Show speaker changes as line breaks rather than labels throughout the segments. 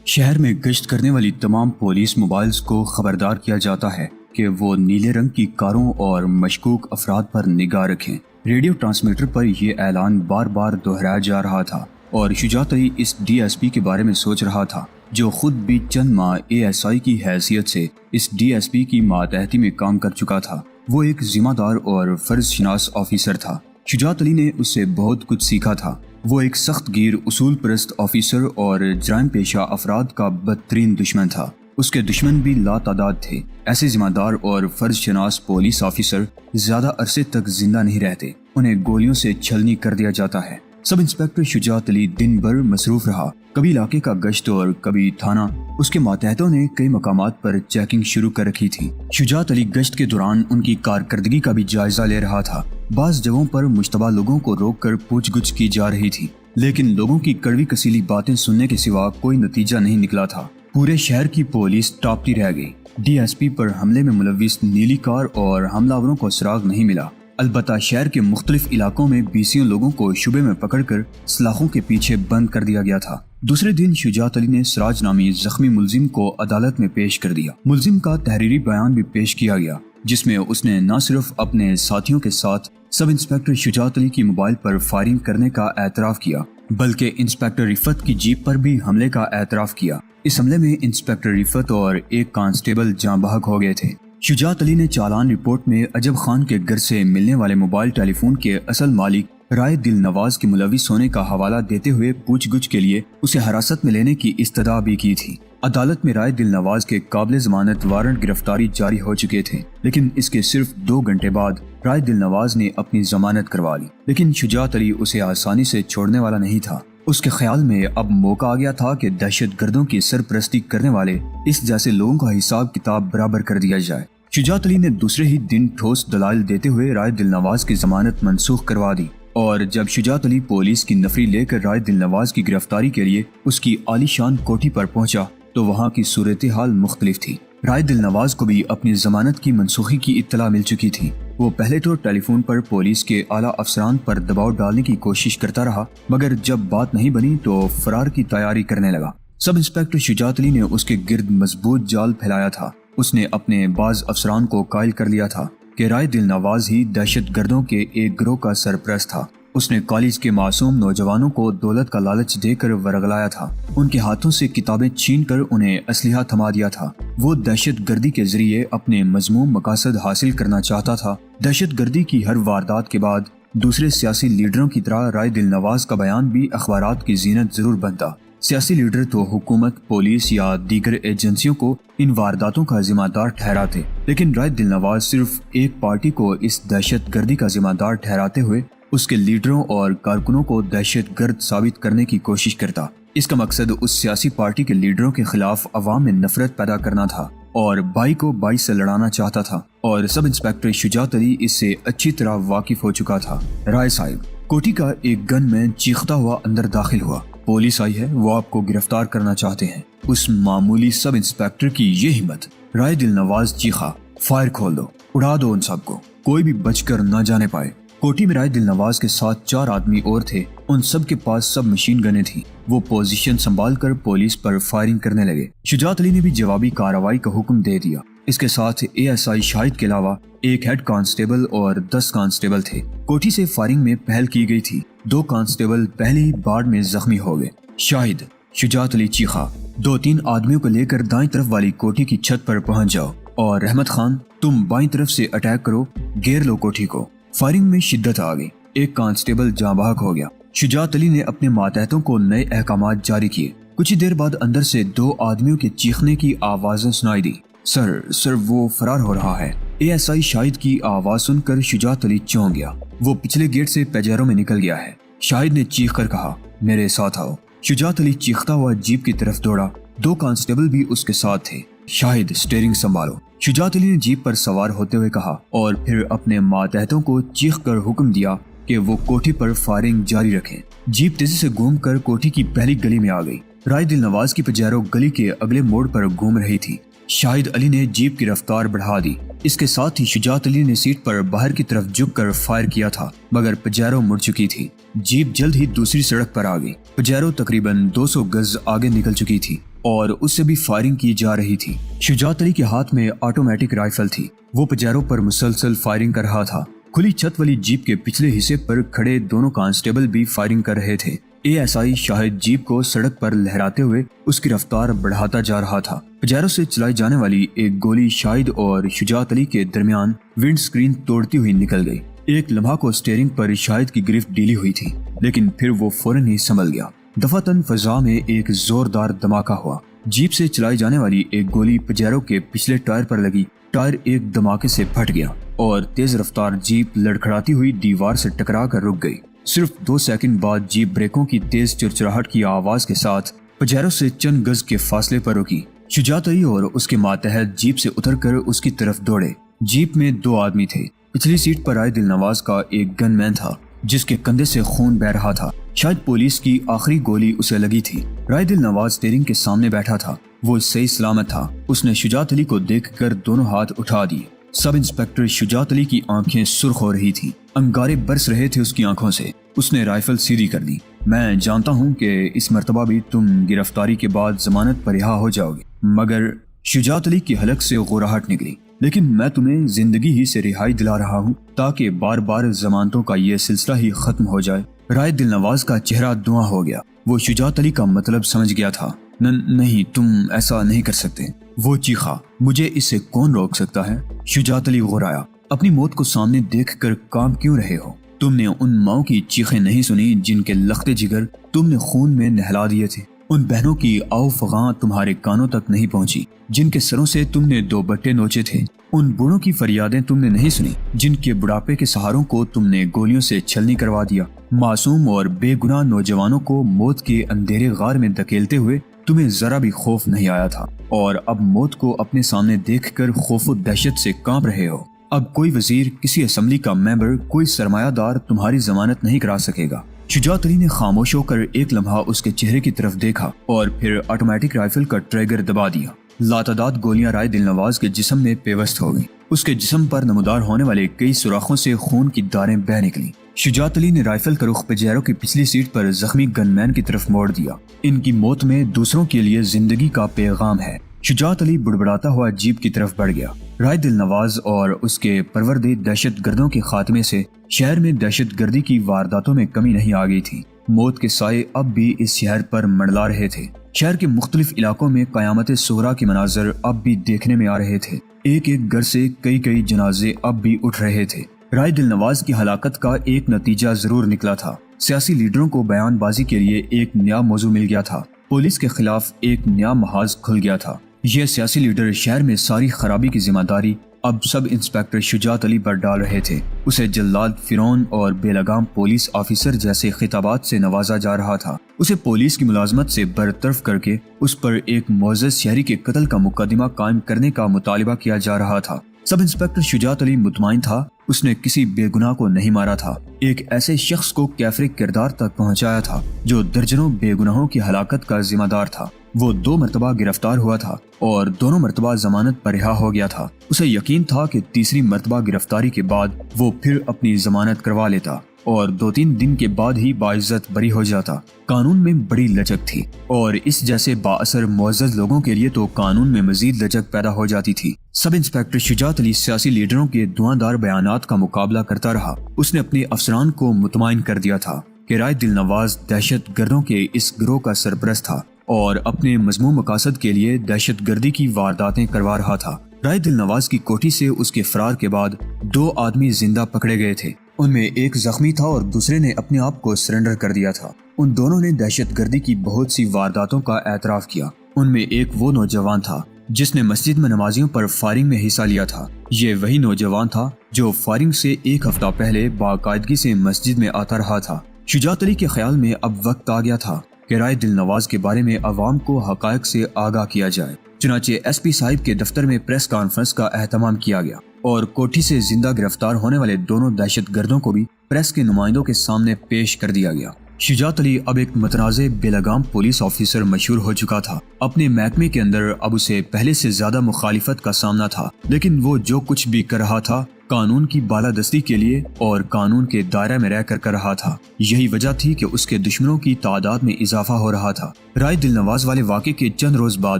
شہر میں گشت کرنے والی تمام پولیس موبائلز کو خبردار کیا جاتا ہے کہ وہ نیلے رنگ کی کاروں اور مشکوک افراد پر نگاہ رکھیں۔ ریڈیو ٹرانسمیٹر پر یہ اعلان بار بار دہرایا جا رہا تھا اور شجاعت علی اس ڈی ایس پی کے بارے میں سوچ رہا تھا جو خود بھی چند ماہ اے ایس آئی کی حیثیت سے اس ڈی ایس پی کی ماتحتی میں کام کر چکا تھا۔ وہ ایک ذمہ دار اور فرض شناس آفیسر تھا۔ شجاعت علی نے اس سے بہت کچھ سیکھا تھا۔ وہ ایک سخت گیر اصول پرست آفیسر اور جرائم پیشہ افراد کا بدترین دشمن تھا۔ اس کے دشمن بھی لا تعداد تھے۔ ایسے ذمہ دار اور فرض شناس پولیس آفیسر زیادہ عرصے تک زندہ نہیں رہتے، انہیں گولیوں سے چھلنی کر دیا جاتا ہے۔ سب انسپیکٹر شجاعت علی دن بھر مصروف رہا، کبھی علاقے کا گشت اور کبھی تھانہ۔ اس کے ماتحتوں نے کئی مقامات پر چیکنگ شروع کر رکھی تھی۔ شجاعت علی گشت کے دوران ان کی کارکردگی کا بھی جائزہ لے رہا تھا۔ بعض جگہوں پر مشتبہ لوگوں کو روک کر پوچھ گچھ کی جا رہی تھی، لیکن لوگوں کی کڑوی کسیلی باتیں سننے کے سوا کوئی نتیجہ نہیں نکلا تھا۔ پورے شہر کی پولیس ٹاپتی رہ گئی۔ ڈی ایس پی پر حملے میں ملوث نیلی کار اور حملہ آوروں کو سراغ نہیں ملا۔ البتہ شہر کے مختلف علاقوں میں 20 لوگوں کو شبے میں پکڑ کر سلاخوں کے پیچھے بند کر دیا گیا تھا۔ دوسرے دن شجاعت علی نے سراج نامی زخمی ملزم کو عدالت میں پیش کر دیا۔ ملزم کا تحریری بیان بھی پیش کیا گیا، جس میں اس نے نہ صرف اپنے ساتھیوں کے ساتھ سب انسپیکٹر شجاعت علی کی موبائل پر فائرنگ کرنے کا اعتراف کیا، بلکہ انسپیکٹر رفت کی جیپ پر بھی حملے کا اعتراف کیا۔ اس حملے میں انسپیکٹر رفت اور ایک کانسٹیبل جاں بحق ہو گئے تھے۔ شجاعت علی نے چالان رپورٹ میں عجب خان کے گھر سے ملنے والے موبائل ٹیلی فون کے اصل مالک رائے دل نواز کے ملوث ہونے کا حوالہ دیتے ہوئے پوچھ گچھ کے لیے اسے حراست میں لینے کی استدعا بھی کی تھی۔ عدالت میں رائے دل نواز کے قابل ضمانت وارنٹ گرفتاری جاری ہو چکے تھے، لیکن اس کے صرف 2 گھنٹے بعد رائے دل نواز نے اپنی ضمانت کروا لی۔ لیکن شجاعت علی اسے آسانی سے چھوڑنے والا نہیں تھا۔ اس کے خیال میں اب موقع آ گیا تھا کہ دہشت گردوں کی سرپرستی کرنے والے اس جیسے لوگوں کا حساب کتاب برابر کر دیا جائے۔ شجاعت علی نے دوسرے ہی دن ٹھوس دلائل دیتے ہوئے رائے دل نواز کی ضمانت منسوخ کروا دی، اور جب شجاعت علی پولیس کی نفری لے کر رائے دل نواز کی گرفتاری کے لیے اس کی عالی شان کوٹھی پر پہنچا تو وہاں کی صورتحال مختلف تھی۔ رائے دل نواز کو بھی اپنی ضمانت کی منسوخی کی اطلاع مل چکی تھی۔ وہ پہلے تو ٹیلی فون پر پولیس کے اعلیٰ افسران پر دباؤ ڈالنے کی کوشش کرتا رہا، مگر جب بات نہیں بنی تو فرار کی تیاری کرنے لگا۔ سب انسپیکٹر شجاعت علی نے اس کے گرد مضبوط جال پھیلایا تھا۔ اس نے اپنے بعض افسران کو قائل کر لیا تھا کہ رائے دل نواز ہی دہشت گردوں کے ایک گروہ کا سرپرست تھا۔ اس نے کالج کے معصوم نوجوانوں کو دولت کا لالچ دے کر ورغلایا تھا، ان کے ہاتھوں سے کتابیں چھین کر انہیں اسلحہ تھما دیا تھا۔ وہ دہشت گردی کے ذریعے اپنے مذموم مقاصد حاصل کرنا چاہتا تھا۔ دہشت گردی کی ہر واردات کے بعد دوسرے سیاسی لیڈروں کی طرح رائے دل نواز کا بیان بھی اخبارات کی زینت ضرور بنتا۔ سیاسی لیڈر تو حکومت، پولیس یا دیگر ایجنسیوں کو ان وارداتوں کا ذمہ دار ٹھہراتے، لیکن رائے دل نواز صرف ایک پارٹی کو اس دہشت گردی کا ذمہ دار ٹھہراتے ہوئے اس کے لیڈروں اور کارکنوں کو دہشت گرد ثابت کرنے کی کوشش کرتا۔ اس کا مقصد اس سیاسی پارٹی کے لیڈروں کے خلاف عوام میں نفرت پیدا کرنا تھا اور بائی کو بائی سے لڑانا چاہتا تھا، اور سب انسپیکٹر شجاعت علی اس سے اچھی طرح واقف ہو چکا تھا۔ رائے صاحب، کوٹھی کا ایک گن مین چیختا ہوا اندر داخل ہوا۔ پولیس آئی ہے، وہ آپ کو گرفتار کرنا چاہتے ہیں۔ اس معمولی سب انسپیکٹر کی یہ ہمت! رائے دل نواز چیخا، فائر کھول دو، اڑا دو ان سب کو، کوئی بھی بچ کر نہ جانے پائے۔ کوٹھی میں رائے دل نواز کے ساتھ 4 آدمی اور تھے، ان سب کے پاس سب مشین گنیں تھیں۔ وہ پوزیشن سنبھال کر پولیس پر فائرنگ کرنے لگے۔ شجاعت علی نے بھی جوابی کارروائی کا حکم دے دیا۔ اس کے ساتھ اے ایس آئی شاہد کے علاوہ ایک ہیڈ کانسٹیبل اور 10 کانسٹیبل تھے۔ کوٹھی سے فائرنگ میں پہل کی گئی تھی۔ 2 کانسٹیبل پہلے ہی باڑ میں زخمی ہو گئے۔ شاہد، شجاعت علی چیخا، 2-3 آدمیوں کو لے کر دائیں طرف والی کوٹھی کی چھت پر پہنچ جاؤ، اور رحمت خان تم بائیں طرف سے اٹیک کرو، گھیر لو کوٹھی کو۔ فائرنگ میں شدت آ گئی، ایک کانسٹیبل جاں بحق ہو گیا۔ شجاعت علی نے اپنے ماتحتوں کو نئے احکامات جاری کیے۔ کچھ ہی دیر بعد اندر سے 2 آدمیوں کے چیخنے کی آوازیں سنائی دی۔ سر وہ فرار ہو رہا ہے۔ اے ایس آئی شاہد کی آواز سن کر شجاعت علی چونک گیا۔ وہ پچھلے گیٹ سے پیجیرو میں نکل گیا ہے۔ شاہد نے چیخ کر کہا، میرے ساتھ آؤ۔ شجاعت علی چیختا ہوا جیپ کی طرف دوڑا۔ 2 کانسٹیبل بھی اس کے ساتھ تھے۔ شاہد، اسٹیئرنگ سنبھالو، شجاعت علی نے جیپ پر سوار ہوتے ہوئے کہا، اور پھر اپنے ماتحتوں کو چیخ کر حکم دیا کہ وہ کوٹھی پر فائرنگ جاری رکھیں۔ جیپ تیزی سے گھوم کر کوٹھی کی پہلی گلی میں آ گئی۔ رائے دل نواز کی پیجیرو گلی کے اگلے موڑ پر گھوم رہی تھی۔ شاہد علی نے جیپ کی رفتار بڑھا دی۔ اس کے ساتھ ہی شجاعت علی نے سیٹ پر باہر کی طرف جھک کر فائر کیا تھا، مگر پیجیرو مڑ چکی تھی۔ جیپ جلد ہی دوسری سڑک پر آ گئی۔ پیجیرو تقریباً 200 گز آگے نکل چکی تھی۔ اور اس سے بھی فائرنگ کی جا رہی تھی۔ شجاعت علی کے ہاتھ میں آٹومیٹک رائفل تھی۔ وہ پجیرو پر مسلسل فائرنگ کر رہا تھا۔ کھلی چھت والی جیپ کے پچھلے حصے پر کھڑے دونوں کانسٹیبل بھی فائرنگ کر رہے تھے۔ ASI شاہد جیپ کو سڑک پر لہراتے ہوئے اس کی رفتار بڑھاتا جا رہا تھا۔ پجیرو سے چلائی جانے والی ایک گولی شاہد اور شجاعت علی کے درمیان ونڈ سکرین توڑتی ہوئی نکل گئی۔ ایک لمحہ کو اسٹیئرنگ پر شاہد کی گرفت ڈھیلی ہوئی تھی، لیکن پھر وہ فوراً ہی سنبھل گیا۔ دفعتاً فضا میں ایک زوردار دھماکہ ہوا۔ جیپ سے چلائی جانے والی ایک گولی پجیرو کے پچھلے ٹائر پر لگی۔ ٹائر ایک دھماکے سے پھٹ گیا اور تیز رفتار جیپ لڑکھڑاتی ہوئی دیوار سے ٹکرا کر رک گئی۔ صرف 2 سیکنڈ بعد جیپ بریکوں کی تیز چرچراہٹ کی آواز کے ساتھ پجیرو سے چند گز کے فاصلے پر رکی۔ شجاعت علی اور اس کے ماتحت جیپ سے اتر کر اس کی طرف دوڑے۔ جیپ میں 2 آدمی تھے۔ پچھلی سیٹ پر رائے دل نواز کا ایک گن مین تھا جس کے کندھے سے خون بہہ رہا تھا۔ شاید پولیس کی آخری گولی اسے لگی تھی۔ رائے دل نواز اسٹیئرنگ کے سامنے بیٹھا تھا۔ وہ صحیح سلامت تھا۔ اس نے شجاعت علی کو دیکھ کر دونوں ہاتھ اٹھا دیے۔ سب انسپیکٹر شجاعت علی کی آنکھیں سرخ ہو رہی تھیں۔ انگارے برس رہے تھے اس کی آنکھوں سے۔ اس نے رائفل سیدھی کر دی۔ میں جانتا ہوں کہ اس مرتبہ بھی تم گرفتاری کے بعد ضمانت پر رہا ہو جاؤ گے، مگر شجاعت علی کی حلق سے غراہٹ نکلی، لیکن میں تمہیں زندگی ہی سے رہائی دلا رہا ہوں تاکہ بار بار ضمانتوں کا یہ سلسلہ ہی ختم ہو جائے۔ رائے دل نواز کا چہرہ دھواں ہو گیا۔ وہ شجاعت علی کا مطلب سمجھ گیا تھا۔ نہیں، تم ایسا نہیں کر سکتے۔ وہ چیخا، مجھے اس سے کون روک سکتا ہے؟ شجاعت علی غرایا، اپنی موت کو سامنے دیکھ کر کام کیوں رہے ہو؟ تم نے ان ماؤں کی چیخیں نہیں سنی جن کے لختے جگر تم نے خون میں نہلا دیے تھے؟ ان بہنوں کی آو فغاں تمہارے کانوں تک نہیں پہنچی جن کے سروں سے تم نے 2 بٹے نوچے تھے؟ ان بوڑھوں کی فریادیں تم نے نہیں سنی جن کے بڑھاپے کے سہاروں کو تم نے گولیوں سے چھلنی کروا دیا؟ معصوم اور بے گناہ نوجوانوں کو موت کے اندھیرے غار میں دھکیلتے ہوئے تمہیں ذرا بھی خوف نہیں آیا تھا، اور اب موت کو اپنے سامنے دیکھ کر خوف و دہشت سے کانپ رہے ہو۔ اب کوئی وزیر، کسی اسمبلی کا ممبر، کوئی سرمایہ دار تمہاری ضمانت نہیں کرا سکے گا۔ شجاعت علی نے خاموش ہو کر ایک لمحہ اس کے چہرے کی طرف دیکھا اور پھر آٹومیٹک رائفل کا ٹریگر دبا دیا۔ لاتعداد گولیاں رائے دل نواز کے جسم میں پیوست ہو گئیں۔ اس کے جسم پر نمودار ہونے والے کئی سوراخوں سے خون کی داریں بہہ نکلیں۔ شجاعت علی نے رائفل کا رخ پجیرو کی پچھلی سیٹ پر زخمی گن مین کی طرف موڑ دیا۔ ان کی موت میں دوسروں کے لیے زندگی کا پیغام ہے۔ شجاعت علی بڑبڑاتا ہوا جیپ کی طرف بڑھ گیا۔ رائے دل نواز اور اس کے پروردے دہشت گردوں کے خاتمے سے شہر میں دہشت گردی کی وارداتوں میں کمی نہیں آ گئی تھی۔ موت کے سائے اب بھی اس شہر پر منڈلا رہے تھے۔ شہر کے مختلف علاقوں میں قیامت صغریٰ کے مناظر اب بھی دیکھنے میں آ رہے تھے۔ ایک ایک گھر سے کئی جنازے اب بھی اٹھ رہے تھے۔ رائے دل نواز کی ہلاکت کا ایک نتیجہ ضرور نکلا تھا۔ سیاسی لیڈروں کو بیان بازی کے لیے ایک نیا موضوع مل گیا تھا۔ پولیس کے خلاف ایک نیا محاذ کھل گیا تھا۔ یہ سیاسی لیڈر شہر میں ساری خرابی کی ذمہ داری اب سب انسپیکٹر شجاعت علی پر ڈال رہے تھے۔ اسے جلاد، فرعون اور بے لگام پولیس آفیسر جیسے خطابات سے نوازا جا رہا تھا۔ اسے پولیس کی ملازمت سے برطرف کر کے اس پر ایک معزز شہری کے قتل کا مقدمہ قائم کرنے کا مطالبہ کیا جا رہا تھا۔ سب انسپیکٹر شجاعت علی مطمئن تھا اس نے کسی بے گناہ کو نہیں مارا تھا، ایک ایسے شخص کو کیفر کردار تک پہنچایا تھا جو درجنوں بے گناہوں کی ہلاکت کا ذمہ دار تھا۔ وہ 2 مرتبہ گرفتار ہوا تھا اور دونوں مرتبہ ضمانت پر رہا ہو گیا تھا۔ اسے یقین تھا کہ تیسری مرتبہ گرفتاری کے بعد وہ پھر اپنی ضمانت کروا لیتا اور 2-3 دن کے بعد ہی باعزت بری ہو جاتا۔ قانون میں بڑی لچک تھی اور اس جیسے با اثر معزز لوگوں کے لیے تو قانون میں مزید لچک پیدا ہو جاتی تھی۔ سب انسپیکٹر شجاعت علی سیاسی لیڈروں کے دھواں بیانات کا مقابلہ کرتا رہا۔ اس نے اپنے افسران کو مطمئن کر دیا تھا کہ رائے دل نواز دہشت گردوں کے اس گروہ کا سرپرست تھا اور اپنے مذموم مقاصد کے لیے دہشت گردی کی وارداتیں کروا رہا تھا۔ رائے دل نواز کی کوٹھی سے اس کے فرار کے بعد 2 آدمی زندہ پکڑے گئے تھے۔ ان میں ایک زخمی تھا اور دوسرے نے اپنے آپ کو سرنڈر کر دیا تھا۔ ان دونوں نے دہشت گردی کی بہت سی وارداتوں کا اعتراف کیا۔ ان میں ایک وہ نوجوان تھا جس نے مسجد میں نمازیوں پر فائرنگ میں حصہ لیا تھا۔ یہ وہی نوجوان تھا جو فائرنگ سے 1 ہفتہ پہلے باقاعدگی سے مسجد میں آتا رہا تھا۔ شجاعت علی کے خیال میں اب وقت آ گیا تھا کہ رائے دل نواز کے بارے میں عوام کو حقائق سے آگاہ کیا جائے۔ چنانچہ ایس پی صاحب کے دفتر میں پریس کانفرنس کا اہتمام کیا گیا اور کوٹھی سے زندہ گرفتار ہونے والے دونوں دہشت گردوں کو بھی پریس کے نمائندوں کے سامنے پیش کر دیا گیا۔ شجاعت علی اب ایک متنازع بے لگام پولیس آفیسر مشہور ہو چکا تھا۔ اپنے محکمے کے اندر اب اسے پہلے سے زیادہ مخالفت کا سامنا تھا، لیکن وہ جو کچھ بھی کر رہا تھا قانون کی بالادستی کے لیے اور قانون کے دائرے میں رہ کر رہا تھا۔ یہی وجہ تھی کہ اس کے دشمنوں کی تعداد میں اضافہ ہو رہا تھا۔ رائے دل نواز والے واقعے کے چند روز بعد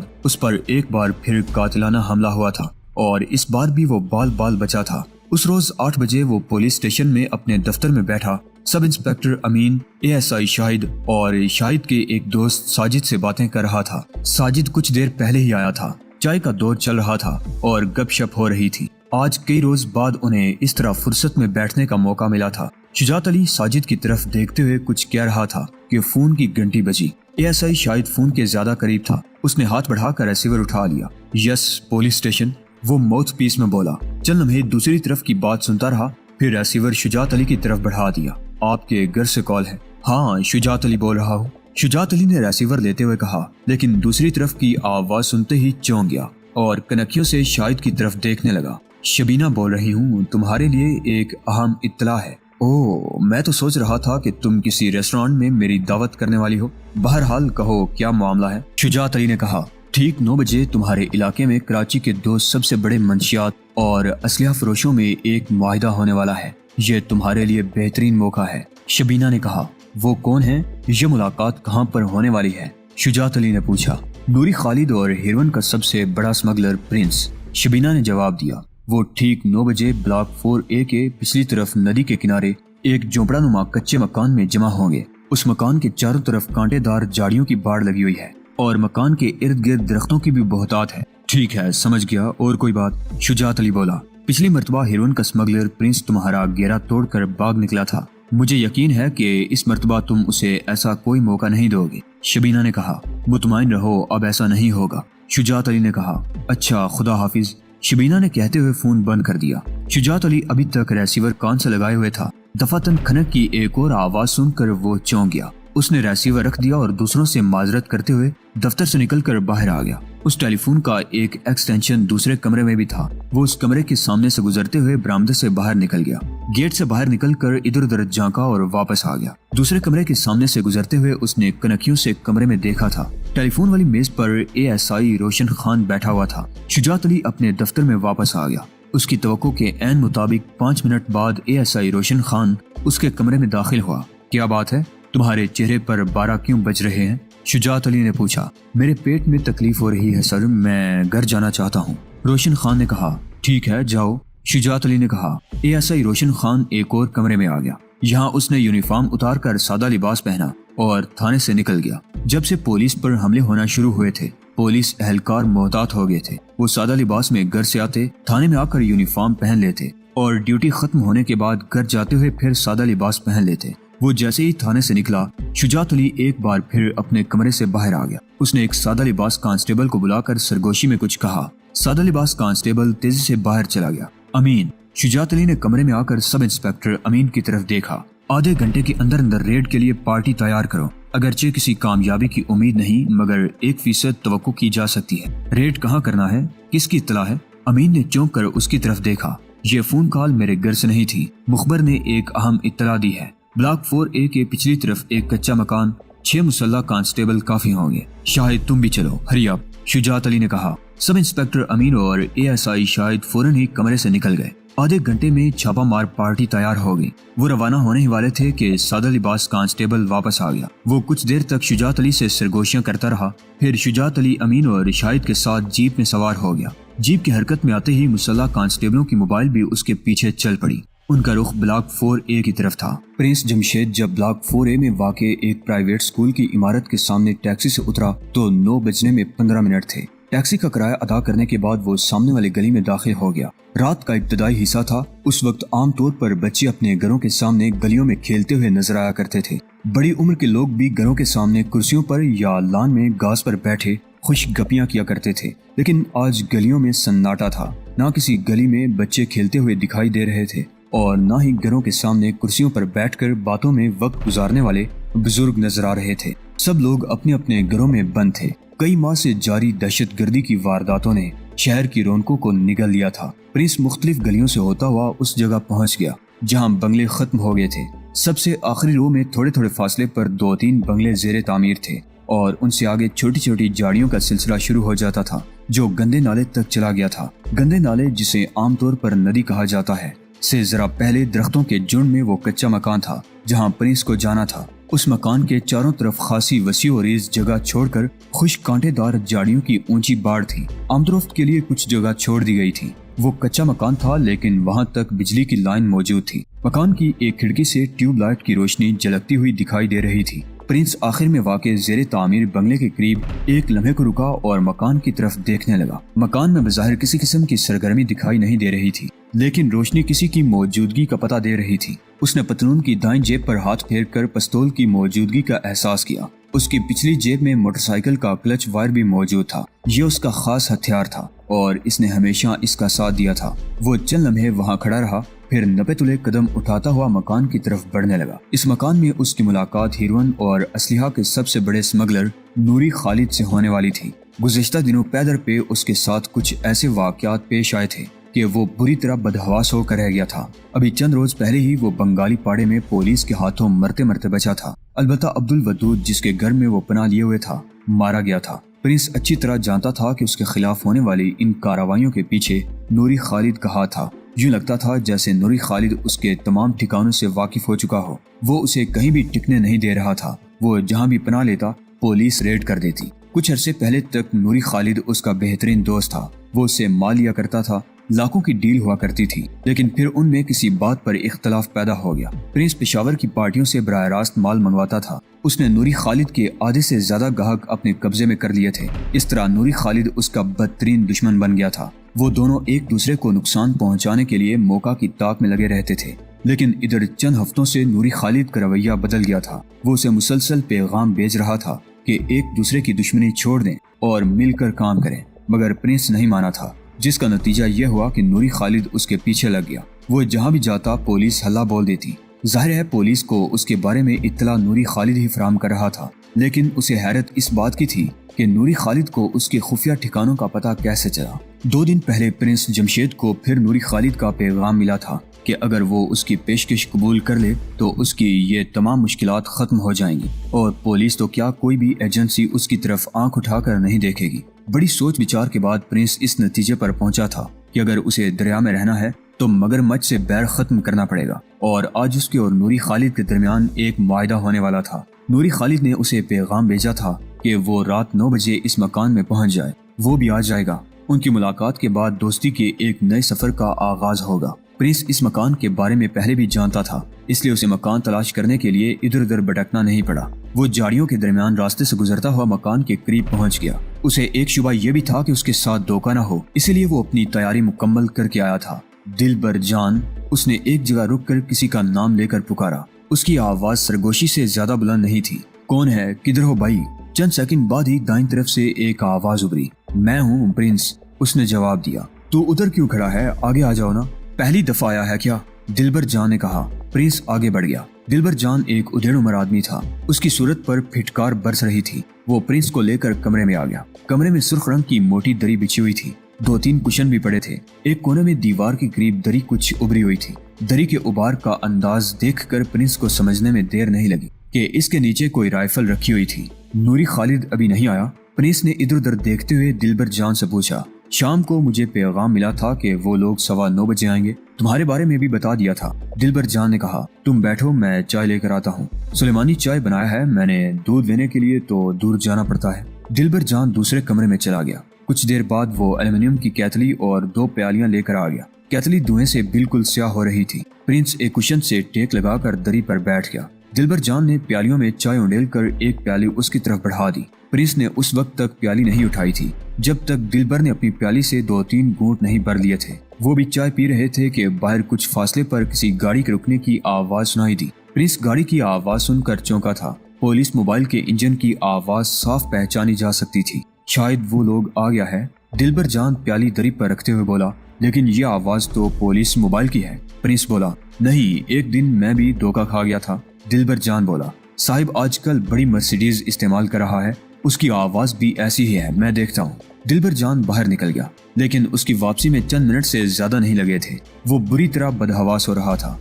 اس پر ایک بار پھر قاتلانہ حملہ ہوا تھا اور اس بار بھی وہ بال بچا تھا۔ اس روز 8 بجے وہ پولیس اسٹیشن میں اپنے دفتر میں بیٹھا سب انسپیکٹر امین، ASI شاہد اور شاہد کے ایک دوست ساجد سے باتیں کر رہا تھا۔ ساجد کچھ دیر پہلے ہی آیا تھا، چائے کا دور چل رہا تھا اور گپ شپ ہو رہی تھی۔ آج کئی روز بعد انہیں اس طرح فرصت میں بیٹھنے کا موقع ملا تھا۔ شجاعت علی ساجد کی طرف دیکھتے ہوئے کچھ کہہ رہا تھا کہ فون کی گھنٹی بجی۔ ASI شاہد فون کے زیادہ قریب تھا، اس نے ہاتھ بڑھا کر ریسیور اٹھا لیا۔ یس پولیس اسٹیشن، وہ ماؤتھ پیس میں بولا۔ چند لمحے دوسری طرف کی بات سنتا رہا، پھر ریسیور شجاعت علی کی طرف بڑھا دیا۔ آپ کے گھر سے کال ہے؟ ہاں شجاعت علی بول رہا ہوں۔ شجاعت علی نے ریسیور لیتے ہوئے کہا، لیکن دوسری طرف کی آواز سنتے ہی چونک گیا اور کنکھیوں سے شاہد کی طرف دیکھنے لگا۔ شبینہ بول رہی ہوں، تمہارے لیے ایک اہم اطلاع ہے۔ اوہ، میں تو سوچ رہا تھا کہ تم کسی ریسٹورانٹ میں میری دعوت کرنے والی ہو۔ بہرحال کہو کیا معاملہ ہے؟ شجاعت علی نے کہا، ٹھیک 9 بجے تمہارے علاقے میں کراچی کے 2 سب سے بڑے منشیات اور اسلحہ فروشوں میں ایک معاہدہ ہونے والا ہے۔ یہ تمہارے لیے بہترین موقع ہے۔ شبینہ نے کہا، وہ کون ہے؟ یہ ملاقات کہاں پر ہونے والی ہے؟ شجاعت علی نے پوچھا۔ نوری خالد اور ہیروئن کا سب سے بڑا اسمگلر پرنس، شبینہ نے جواب دیا۔ وہ ٹھیک 9 بجے بلاک 4A کے پچھلی طرف ندی کے کنارے ایک جھونپڑا نما کچے مکان میں جمع ہوں گے۔ اس مکان کے چاروں طرف کانٹے دار جھاڑیوں کی باڑ لگی ہوئی ہے اور مکان کے ارد گرد درختوں کی بھی بہتات ہے۔ ٹھیک ہے، سمجھ گیا، اور کوئی بات؟ شجاعت علی بولا، پچھلی مرتبہ ہیروئن کا اسمگلر پرنس تمہارا گھیرا توڑ کر بھاگ نکلا تھا۔ مجھے یقین ہے کہ اس مرتبہ تم اسے ایسا کوئی موقع نہیں دو گے۔ شبینہ نے کہا، مطمئن رہو، اب ایسا نہیں ہوگا۔ شجاعت علی نے کہا، اچھا خدا حافظ۔ شبینہ نے کہتے ہوئے فون بند کر دیا۔ شجاعت علی ابھی تک ریسیور کان سے لگائے ہوئے تھا۔ دفعتاً کھنک کی ایک اور آواز سن کر وہ چونک گیا۔ اس نے ریسیور رکھ دیا اور دوسروں سے معذرت کرتے ہوئے دفتر سے نکل کر باہر آ گیا۔ اس ٹیلی فون کا ایک ایکسٹینشن دوسرے کمرے میں بھی تھا۔ وہ اس کمرے کے سامنے سے گزرتے ہوئے برآمدے سے باہر نکل گیا۔ گیٹ سے باہر نکل کر ادھر ادھر جھانکا اور واپس آ گیا۔ دوسرے کمرے کے سامنے سے گزرتے ہوئے اس نے کنکھیوں سے کمرے میں دیکھا تھا۔ ٹیلی فون والی میز پر ASI روشن خان بیٹھا ہوا تھا۔ شجاعت علی اپنے دفتر میں واپس آ گیا۔ اس کی توقع کے عین مطابق 5 منٹ بعد ASI روشن خان اس کے کمرے میں داخل ہوا۔ کیا بات ہے؟ تمہارے چہرے پر 12 کیوں بج رہے ہیں؟ شجاعت علی نے پوچھا۔ میرے پیٹ میں تکلیف ہو رہی ہے سر، میں گھر جانا چاہتا ہوں۔ روشن خان نے کہا، ٹھیک ہے جاؤ۔ شجاعت علی نے کہا۔ ASI روشن خان ایک اور کمرے میں آ گیا۔ یہاں اس نے یونیفارم اتار کر سادہ لباس پہنا اور تھانے سے نکل گیا۔ جب سے پولیس پر حملے ہونا شروع ہوئے تھے، پولیس اہلکار محتاط ہو گئے تھے۔ وہ سادہ لباس میں گھر سے آتے، تھانے میں آ کر یونیفارم پہن لیتے اور ڈیوٹی ختم ہونے کے بعد گھر جاتے ہوئے پھر سادہ لباس پہن لیتے۔ وہ جیسے ہی تھانے سے نکلا، شجاعت علی ایک بار پھر اپنے کمرے سے باہر آ گیا۔ اس نے ایک سادہ لباس کانسٹیبل کو بلا کر سرگوشی میں کچھ کہا۔ سادہ لباس کانسٹیبل تیزی سے باہر چلا گیا۔ امین، شجاعت علی نے کمرے میں آ کر سب انسپیکٹر امین کی طرف دیکھا۔ آدھے گھنٹے کے اندر اندر ریڈ کے لیے پارٹی تیار کرو۔ اگرچہ کسی کامیابی کی امید نہیں، مگر 1% توقع کی جا سکتی ہے۔ ریڈ کہاں کرنا ہے؟ کس کی اطلاع ہے؟ امین نے چونک کر اس کی طرف دیکھا۔ یہ فون کال میرے گھر سے نہیں تھی، مخبر نے ایک اہم اطلاع دی ہے۔ بلاک 4A کے پچھلی طرف ایک کچا مکان، 6 مسلح کانسٹیبل کافی ہوں گے۔ شاہد تم بھی چلو، ہری اپ، شجاعت علی نے کہا۔ سب انسپیکٹر امین اور ASI شاہد فوراً ہی کمرے سے نکل گئے۔ آدھے گھنٹے میں چھاپہ مار پارٹی تیار ہو گئی۔ وہ روانہ ہونے ہی والے تھے کہ سادہ لباس کانسٹیبل واپس آ گیا۔ وہ کچھ دیر تک شجاعت علی سے سرگوشیاں کرتا رہا، پھر شجاعت علی امین اور شاہد کے ساتھ جیپ میں سوار ہو گیا۔ جیپ کی حرکت میں آتے ہی مسلح کانسٹیبلوں کی موبائل بھی اس کے پیچھے چل پڑی۔ ان کا رخ بلاک 4A کی طرف تھا۔ پرنس جمشید جب بلاک 4A میں واقع ایک پرائیویٹ سکول کی عمارت کے سامنے ٹیکسی سے اترا تو 9 بجنے میں 15 منٹ تھے۔ ٹیکسی کا کرایہ ادا کرنے کے بعد وہ سامنے والی گلی میں داخل ہو گیا۔ رات کا ابتدائی حصہ تھا۔ اس وقت عام طور پر بچے اپنے گھروں کے سامنے گلیوں میں کھیلتے ہوئے نظر آیا کرتے تھے۔ بڑی عمر کے لوگ بھی گھروں کے سامنے کرسیوں پر یا لان میں گھاس پر بیٹھے خوش گپیاں کیا کرتے تھے۔ لیکن آج گلیوں میں سناٹا تھا۔ نہ کسی گلی میں بچے کھیلتے ہوئے دکھائی دے رہے تھے اور نہ ہی گھروں کے سامنے کرسیوں پر بیٹھ کر باتوں میں وقت گزارنے والے بزرگ نظر آ رہے تھے۔ سب لوگ اپنے اپنے گھروں میں بند تھے۔ کئی ماہ سے جاری دہشت گردی کی وارداتوں نے شہر کی رونقوں کو نگل لیا تھا۔ پرنس مختلف گلیوں سے ہوتا ہوا اس جگہ پہنچ گیا جہاں بنگلے ختم ہو گئے تھے۔ سب سے آخری رو میں تھوڑے تھوڑے فاصلے پر 2-3 بنگلے زیر تعمیر تھے اور ان سے آگے چھوٹی چھوٹی جھاڑیوں کا سلسلہ شروع ہو جاتا تھا جو گندے نالے تک چلا گیا تھا۔ گندے نالے جسے عام طور پر ندی کہا جاتا ہے سے ذرا پہلے درختوں کے جھنڈ میں وہ کچا مکان تھا جہاں پرنس کو جانا تھا۔ اس مکان کے چاروں طرف خاصی وسیع و ریز جگہ چھوڑ کر خشک کانٹے دار جھاڑیوں کی اونچی باڑ تھی۔ آمد و رفت کے لیے کچھ جگہ چھوڑ دی گئی تھی۔ وہ کچا مکان تھا لیکن وہاں تک بجلی کی لائن موجود تھی۔ مکان کی ایک کھڑکی سے ٹیوب لائٹ کی روشنی جھلکتی ہوئی دکھائی دے رہی تھی۔ پرنس آخر میں واقع زیر تعمیر بنگلے کے قریب ایک لمحے کو رکا اور مکان کی طرف دیکھنے لگا۔ مکان میں بظاہر کسی قسم کی سرگرمی دکھائی نہیں دے رہی تھی، لیکن روشنی کسی کی موجودگی کا پتہ دے رہی تھی۔ اس نے پتلون کی دائیں جیب پر ہاتھ پھیر کر پستول کی موجودگی کا احساس کیا۔ اس کی پچھلی جیب میں موٹر سائیکل کا کلچ وائر بھی موجود تھا۔ یہ اس کا خاص ہتھیار تھا اور اس نے ہمیشہ اس کا ساتھ دیا تھا۔ وہ چند لمحے وہاں کھڑا رہا، پھر نپے تلے قدم اٹھاتا ہوا مکان کی طرف بڑھنے لگا۔ اس مکان میں اس کی ملاقات ہیروئن اور اسلحہ کے سب سے بڑے اسمگلر نوری خالد سے ہونے والی تھی۔ گزشتہ دنوں پیدر پہ اس کے ساتھ کچھ ایسے واقعات پیش آئے تھے کہ وہ بری طرح بدحواس ہو کر رہ گیا تھا۔ ابھی چند روز پہلے ہی وہ بنگالی پاڑے میں پولیس کے ہاتھوں مرتے مرتے بچا تھا۔ البتہ عبدالودود جس کے گھر میں وہ پناہ لیے ہوئے تھا مارا گیا تھا۔ پرنس اچھی طرح جانتا تھا کہ اس کے خلاف ہونے والی ان کارروائیوں کے پیچھے نوری خالد کا ہاتھ تھا۔ یوں لگتا تھا جیسے نوری خالد اس کے تمام ٹھکانوں سے واقف ہو چکا ہو۔ وہ اسے کہیں بھی ٹکنے نہیں دے رہا تھا۔ وہ جہاں بھی پناہ لیتا پولیس ریڈ کر دیتی۔ کچھ عرصے پہلے تک نوری خالد اس کا بہترین دوست تھا۔ وہ اسے مال لیا کرتا تھا، لاکھوں کی ڈیل ہوا کرتی تھی، لیکن پھر ان میں کسی بات پر اختلاف پیدا ہو گیا۔ پرنس پشاور کی پارٹیوں سے براہ راست مال منگواتا تھا۔ اس نے نوری خالد کے آدھے سے زیادہ گاہک اپنے قبضے میں کر لیے تھے۔ اس طرح نوری خالد اس کا بدترین دشمن بن گیا تھا۔ وہ دونوں ایک دوسرے کو نقصان پہنچانے کے لیے موقع کی تاک میں لگے رہتے تھے، لیکن ادھر چند ہفتوں سے نوری خالد کا رویہ بدل گیا تھا۔ وہ اسے مسلسل پیغام بھیج رہا تھا کہ ایک دوسرے کی دشمنی چھوڑ دیں اور مل کر کام کریں، مگر پرنس نہیں مانا تھا، جس کا نتیجہ یہ ہوا کہ نوری خالد اس کے پیچھے لگ گیا۔ وہ جہاں بھی جاتا پولیس ہلا بول دیتی۔ ظاہر ہے پولیس کو اس کے بارے میں اطلاع نوری خالد ہی فراہم کر رہا تھا، لیکن اسے حیرت اس بات کی تھی کہ نوری خالد کو اس کے خفیہ ٹھکانوں کا پتہ کیسے چلا۔ 2 دن پہلے پرنس جمشید کو پھر نوری خالد کا پیغام ملا تھا کہ اگر وہ اس کی پیشکش قبول کر لے تو اس کی یہ تمام مشکلات ختم ہو جائیں گی اور پولیس تو کیا کوئی بھی ایجنسی اس کی طرف آنکھ اٹھا کر نہیں دیکھے گی۔ بڑی سوچ بچار کے بعد پرنس اس نتیجے پر پہنچا تھا کہ اگر اسے دریا میں رہنا ہے تو مگرمچھ سے بیر ختم کرنا پڑے گا، اور آج اس کے اور نوری خالد کے درمیان ایک معاہدہ ہونے والا تھا۔ نوری خالد نے اسے پیغام بھیجا تھا کہ وہ رات 9 بجے اس مکان میں پہنچ جائے۔ وہ بھی آ جائے گا۔ ان کی ملاقات کے بعد دوستی کے ایک نئے سفر کا آغاز ہوگا۔ پرنس اس مکان کے بارے میں پہلے بھی جانتا تھا، اس لیے اسے مکان تلاش کرنے کے لیے ادھر ادھر بھٹکنا نہیں پڑا۔ وہ جھاڑیوں کے درمیان راستے سے گزرتا ہوا مکان کے قریب پہنچ گیا۔ اسے ایک شبہ یہ بھی تھا کہ اس کے ساتھ دھوکہ نہ ہو، اسی لیے وہ اپنی تیاری مکمل کر کے آیا تھا۔ دلبر جان، اس نے ایک جگہ رک کر کسی کا نام لے کر پکارا۔ اس کی آواز سرگوشی سے زیادہ بلند نہیں تھی۔ کون ہے؟ کدھر ہو بھائی؟ چند سیکنڈ بعد ہی دائیں طرف سے ایک آواز ابھری۔ میں ہوں پرنس، اس نے جواب دیا۔ تو ادھر کیوں کھڑا ہے؟ آگے آ جاؤ نا۔ پہلی دفعہ آیا ہے کیا؟ دلبر جان نے کہا۔ پرنس آگے بڑھ گیا۔ دلبر جان ایک ادھیڑ عمر آدمی تھا۔ اس کی صورت پر پھٹکار برس رہی تھی۔ وہ پرنس کو لے کر کمرے میں آ گیا۔ کمرے میں سرخ رنگ کی موٹی دری بچھی ہوئی تھی۔ 2-3 کشن بھی پڑے تھے۔ ایک کونے میں دیوار کے قریب دری کچھ ابری ہوئی تھی۔ دری کے ابار کا انداز دیکھ کر پرنس کو سمجھنے میں دیر نہیں لگی کہ اس کے نیچے کوئی رائفل رکھی ہوئی تھی۔ نوری خالد ابھی نہیں آیا؟ پرنس نے ادھر ادھر دیکھتے ہوئے دلبر جان سے پوچھا۔ شام کو مجھے پیغام ملا تھا کہ وہ لوگ 9:15 بجے آئیں گے، تمہارے بارے میں بھی بتا دیا تھا۔ دلبر جان نے کہا۔ تم بیٹھو، میں چائے لے کر آتا ہوں۔ سلیمانی چائے بنایا ہے میں نے، دودھ لینے کے لیے تو دور جانا پڑتا ہے۔ دلبر جان دوسرے کمرے میں چلا گیا۔ کچھ دیر بعد وہ ایلومینیم کی کیتلی اور 2 پیالیاں لے کر آ گیا۔ کیتلی دھوئیں سے بالکل سیاہ ہو رہی تھی۔ پرنس ایک کشن سے ٹیک لگا کر دری پر بیٹھ گیا۔ دلبر جان نے پیالیوں میں چائے انڈیل کر ایک پیالی اس کی طرف بڑھا دی۔ پرنس نے اس وقت تک پیالی نہیں اٹھائی تھی جب تک دلبر نے اپنی پیالی سے 2-3 گھونٹ نہیں بھر لیے تھے۔ وہ بھی چائے پی رہے تھے کہ باہر کچھ فاصلے پر کسی گاڑی کے رکنے کی آواز سنائی دی۔ پرنس گاڑی کی آواز سن کر چونکا تھا۔ پولیس موبائل کے انجن کی آواز صاف پہچانی جا سکتی تھی۔ شاید وہ لوگ آ گیا ہے، دلبر جان پیالی دری پر رکھتے ہوئے بولا، لیکن یہ آواز تو پولیس موبائل کی ہے۔ پرنس بولا، نہیں، ایک دن میں بھی دھوکہ کھا گیا تھا۔ دلبر جان بولا، صاحب آج کل بڑی مرسیڈیز استعمال کر رہا ہے، اس کی آواز بھی ایسی ہی ہے، میں دیکھتا ہوں۔ دلبر جان باہر نکل گیا، لیکن اس کی واپسی میں چند منٹ سے زیادہ نہیں لگے تھے۔ وہ بری طرح بدحواس ہو رہا تھا۔